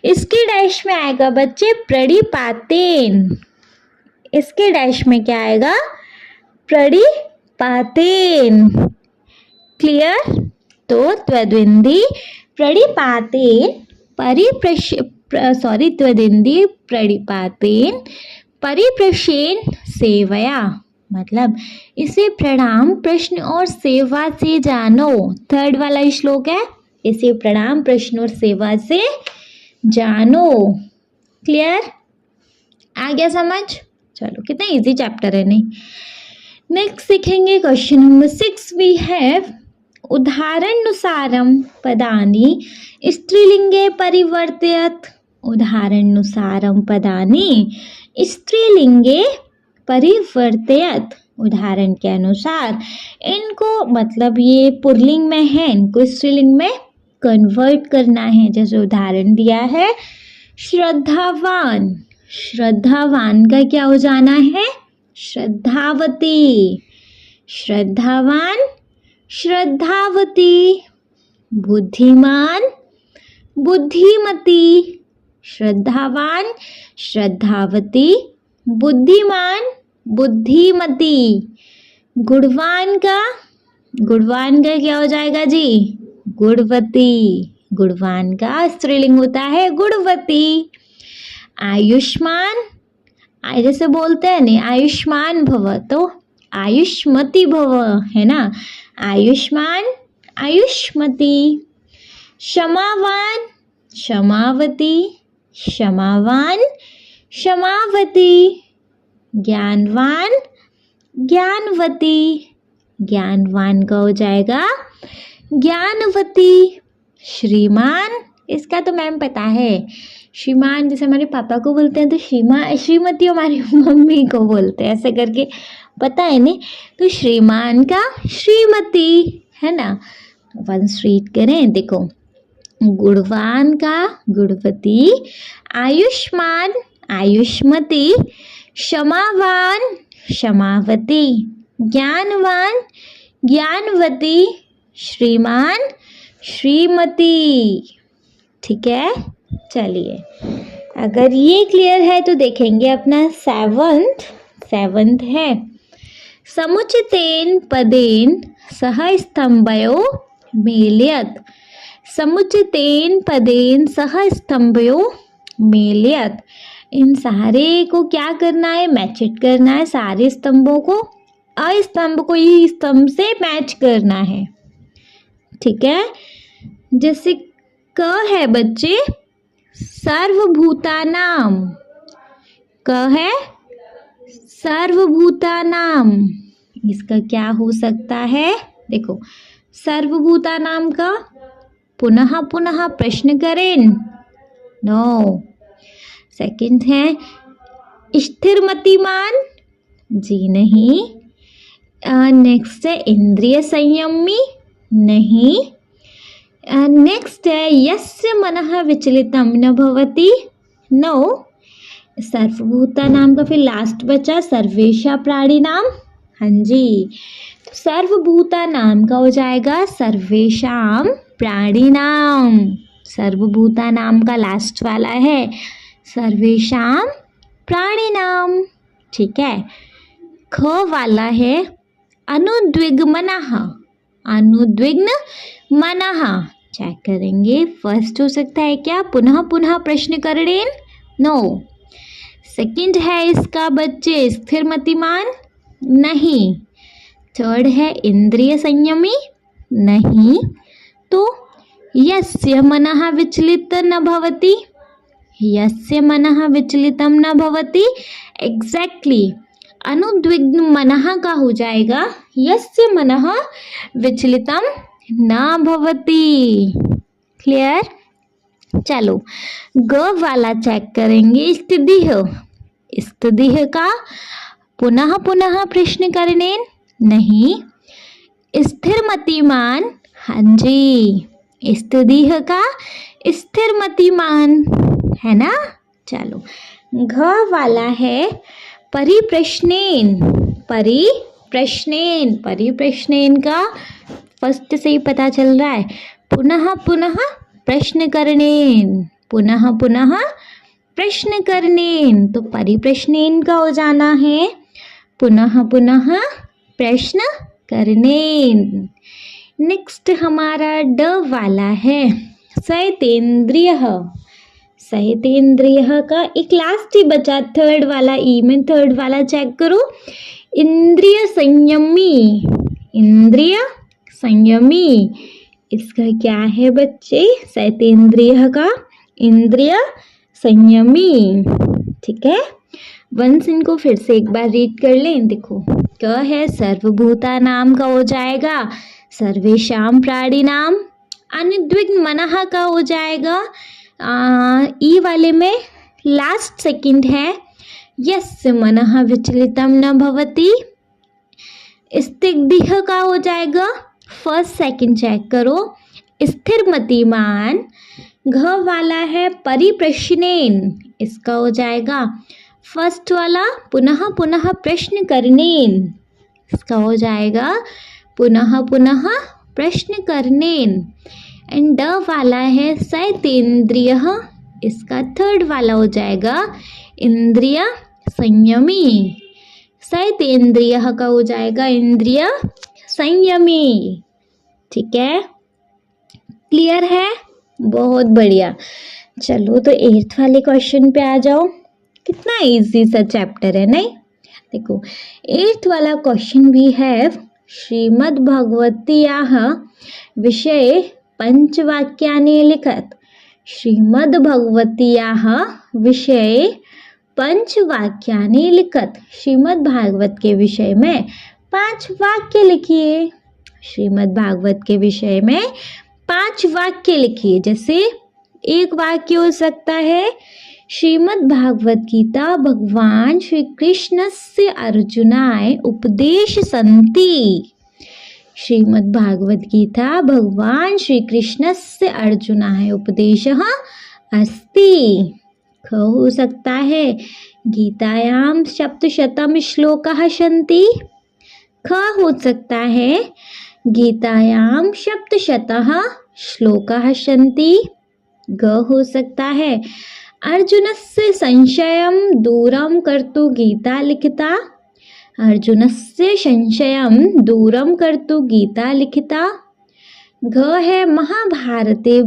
इसके डैश में आएगा बच्चे प्रणिपातेन। इसके डैश में क्या आएगा? प्रणिपातेन। क्लियर? तो त्वद्विंदी प्रणिपातेन त्वदिंदी प्रणिपातेन परिप्रशेन सेवया। मतलब इसे प्रणाम प्रश्न और सेवा से जानो। थर्ड वाला श्लोक है, इसे प्रणाम प्रश्न और सेवा से जानो। क्लियर? आ गया समझ? चलो, कितना इजी चैप्टर है नहीं। नेक्स्ट सीखेंगे क्वेश्चन नंबर 6। वी हैव उदाहरणानुसारम पदानि स्त्रीलिंगे परिवर्तयत। उदाहरणानुसारम पदानि स्त्रीलिंगे परिवर्तयत। उदाहरण के अनुसार इनको, मतलब ये पुल्लिंग में है, इनको स्त्रीलिंग में कन्वर्ट करना है। जैसे उदाहरण दिया है श्रद्धावान। श्रद्धावान का क्या हो जाना है? श्रद्धावती। श्रद्धावान श्रद्धावती। बुद्धिमान बुद्धिमती। श्रद्धावान श्रद्धावती बुद्धिमान बुद्धिमती। गुणवान का क्या हो जाएगा जी? गुणवती। गुणवान का स्त्रीलिंग होता है गुणवती। आयुष्मान, जैसे बोलते हैं नहीं, आयुष्मान भव, तो आयुष्मती भव है ना। आयुष्मान आयुष्मती। क्षमावान क्षमावती। क्षमावान क्षमावती। ज्ञानवान, ज्ञानवती। ज्ञानवान का हो जाएगा ज्ञानवती। श्रीमान, इसका तो मैम पता है। श्रीमान जैसे हमारे पापा को बोलते हैं तो श्रीमती हमारी मम्मी को बोलते हैं, ऐसे करके पता है नहीं। तो श्रीमान का श्रीमती है ना। वंस रीड करें, देखो। गुणवान का गुणवती, आयुष्मान आयुष्मती, क्षमावान क्षमावती, ज्ञानवान ज्ञानवती, श्रीमान श्रीमती। ठीक है, चलिए अगर ये क्लियर है तो देखेंगे अपना सेवंथ है। समुचितेन पदेन सह स्तंभयो मेलयत। समुचितेन पदेन सह स्तंभयो मेलयत। इन सारे को क्या करना है? मैचिट करना है। सारे स्तंभों को अस्तंभ को ई स्तंभ से मैच करना है। ठीक है, जैसे क है बच्चे सर्वभूतानाम। क है सर्वभूतानाम। इसका क्या हो सकता है? देखो, सर्वभूतानाम का पुनः पुनः प्रश्न करें। नो। सेकंड है स्थिरमतिमान। जी नहीं। नेक्स्ट है इंद्रिय संयमी। नहीं। नेक्स्ट है यस्य मनः विचलितम न भवति। नो। सर्वभूतानाम का फिर लास्ट बचा सर्वेशा प्राणिनाम। हाँ जी, तो सर्वभूतानाम का हो जाएगा सर्वेशाम प्राणिनाम। सर्वभूतानाम का लास्ट वाला है सर्वेशाम प्राणिनाम। ठीक है, ख वाला है अनुद्विग्मनः। अनुद्विग्न मनः चेक करेंगे। फर्स्ट हो सकता है क्या? पुनः पुनः प्रश्न करें। नो। सेकंड है इसका बच्चे स्थिरमतिमान। नहीं। थर्ड है इंद्रिय संयमी। नहीं। तो यस्य मनः विचलित न भवति। यस्य मनः विचलितम न भवति। एग्जैक्टली अनुद्विग्न मनः का हो जाएगा यस्य मनः विचलितम न भवति। क्लियर? चलो ग वाला चेक करेंगे। स्थितिह। स्थितिह का पुनः पुनः प्रश्न करने। नहीं। स्थिरमतिमान। हाँ जी, स्थितिह का स्थिरमतिमान है ना। चलो घ वाला है परिप्रश्नेन। परिप्रश्नेन। परिप्रश्नेन का फर्स्ट से ही पता चल रहा है पुनः पुनः प्रश्न करने। पुनः पुनः प्रश्न करने, तो परिप्रश्नेन का हो जाना है पुनः पुनः प्रश्न करने। नेक्स्ट हमारा ड वाला है सहितेंद्रिय। सहितेंद्रिय का एक लास्ट ही बचा थर्ड वाला। ई में थर्ड वाला चेक करो। इंद्रिय संयमी। इंद्रिय संयमी इसका क्या है बच्चे? सहितेंद्रिय का इंद्रिय संयमी। ठीक है, वंस इनको फिर से एक बार रीड कर लें। देखो, क है सर्वभूतानाम का हो जाएगा सर्वेशाम प्राणिनाम। अनुद्विग्न मनः का हो जाएगा ई वाले में लास्ट सेकंड है यस्य मनः विचलितम न भवति। स्थितिह का हो जाएगा फर्स्ट सेकंड चेक करो स्थिरमतिमान। घ वाला है परिप्रश्नेन। इसका हो जाएगा फर्स्ट वाला पुनः पुनः प्रश्न करनेन। इसका हो जाएगा पुनः पुनः प्रश्न करनेन। एंड ड वाला है सहितेंद्रिय। इसका थर्ड वाला हो जाएगा इंद्रिय संयमी। सहितेंद्रिय का हो जाएगा इंद्रिय संयमी। ठीक है, क्लियर है? बहुत बढ़िया। चलो तो 8th वाले क्वेश्चन पे आ जाओ। कितना इजी सा चैप्टर है नहीं? देखो 8th वाला क्वेश्चन भी है श्रीमद् भगवत्याः विषये पंचवाक्यानि लिखत। श्रीमद् भगवत्याः विषये पंचवाक्यानि लिखत। श्रीमद् भागवत के विषय में 5 वाक्य लिखिए। श्रीमद् भागवत के विषय में 5 वाक्य लिखिए। जैसे एक वाक्य हो सकता है, श्रीमद् भागवत गीता भगवान श्री कृष्णस्य अर्जुनाय उपदेश संति। श्रीमद् भागवत गीता भगवान श्री कृष्णस्य अर्जुनाय उपदेशः अस्ति। ख हो सकता है, गीतायां सप्तशतम श्लोकाः सन्ति। ख हो सकता है, गीतायां सप्तशतः श्लोकाः सन्ति। ग हो सकता है, अर्जुनस्य संशयं दूरं कर्तुं गीता लिखिता। अर्जुनस्य संशयं दूरं कर्तुं गीता लिखिता। घ है, महाभारते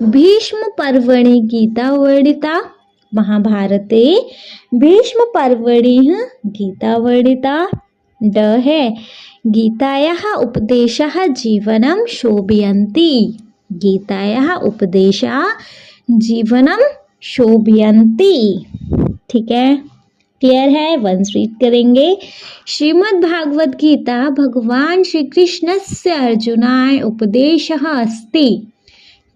भीष्म पर्वणि गीता वर्णिता। महाभारते भीष्म पर्वणि गीता वर्णिता। ड है, गीतायाः उपदेशः जीवनं शोभयन्ति। गीतायाः उपदेशः जीवनं शोभयन्ति। ठीक है, क्लियर है? वंस रीड करेंगे। श्रीमद् भागवत गीता भगवान श्री कृष्णस्य अर्जुनाय उपदेशः अस्ति।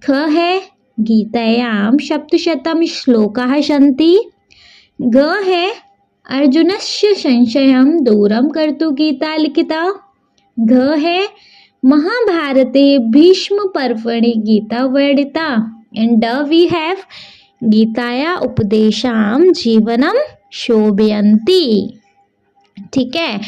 ख है, गीतायां सप्तशतं श्लोकाः सन्ति। ग है, अर्जुनस्य संशयं दूरं कर्तुं गीता लिखिता। घ है, महाभारते भीष्म पर्वणि गीता वर्णिता। एंड ड वी हैव, गीताया उपदेशाम जीवनम शोभयन्ति। ठीक है,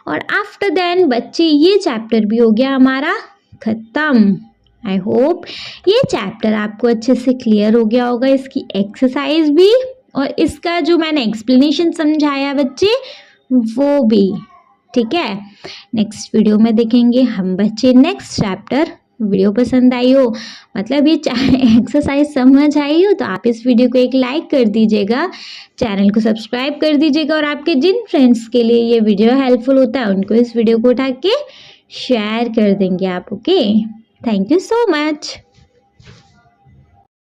और आफ्टर देन बच्चे ये चैप्टर भी हो गया हमारा खत्म। आई होप ये चैप्टर आपको अच्छे से क्लियर हो गया होगा, इसकी एक्सरसाइज भी और इसका जो मैंने एक्सप्लेनेशन समझाया बच्चे वो भी। ठीक है, नेक्स्ट वीडियो में देखेंगे हम बच्चे नेक्स्ट चैप्टर। वीडियो पसंद आई हो, मतलब ये एक्सरसाइज समझ आई हो, तो आप इस वीडियो को एक लाइक कर दीजिएगा, चैनल को सब्सक्राइब कर दीजिएगा और आपके जिन फ्रेंड्स के लिए ये वीडियो हेल्पफुल होता है उनको इस वीडियो को उठा के शेयर कर देंगे आप। Okay, thank you so much.